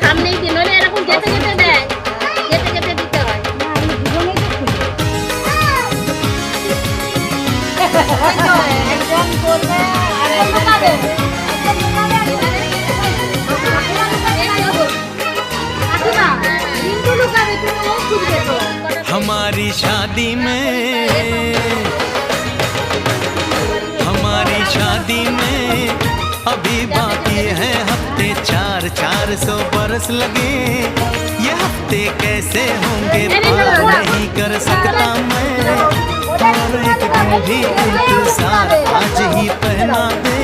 সামনেই দিন হলে এরকম যেতে যেতে দেয়, যেতে যেতে দিতে হয়। একজন করবে আর একজন পাবে। हमारी शादी में अभी बाकी है हफ्ते 400 बरस लगे। ये हफ्ते कैसे होंगे पार नहीं कर सकता मैं। और एक दिन भी इंतजार आज ही पहना दे,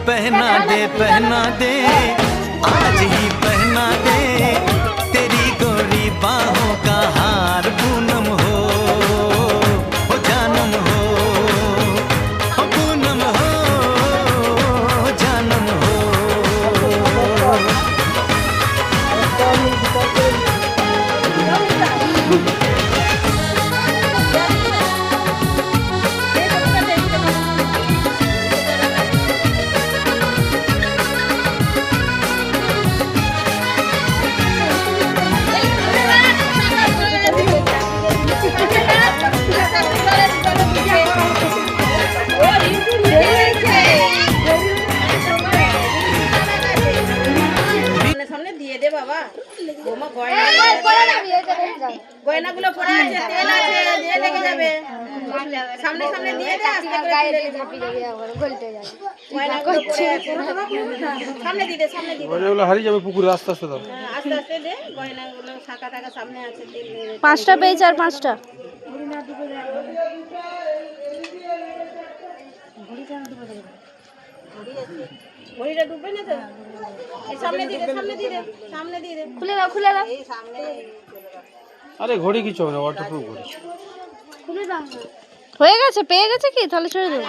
पहना दे, पहना दे, आज ही पहना दे। तेरी गोरी बाहों का हार पूनम हो जानम हो, पूनम हो जानम हो। সামনে দিয়ে দে বাবা। বৌমা গয়নাগুলো পরে আছে, তেল আছে, দিয়ে লেগে যাবে। সামনে সামনে দিয়ে দে, আস্তে করে গয়নাগুলো পরে আছে। সামনে দিয়ে দে, সামনে দিয়ে দে। গয়নাগুলো হারিয়ে যাবে পুকুরে, আস্তে আস্তে দাও। আস্তে আস্তে দে, গয়নাগুলো শাখা টাকা সামনে আছে। পাঁচটা পেয়েছে আর পাঁচটা। ঘড়িটা ডুববে না তো? এই সামনে দিয়ে দে, সামনে দিয়ে দে, সামনে দিয়ে দে। খুলে দাও, খুলে দাও। এই সামনে আরে ঘড়ি কিছু হবে না, ওয়াটারপ্রুফ ঘড়ি। হয়ে গেছে, পেয়ে গেছে কি? তাহলে ছেড়ে দেবো।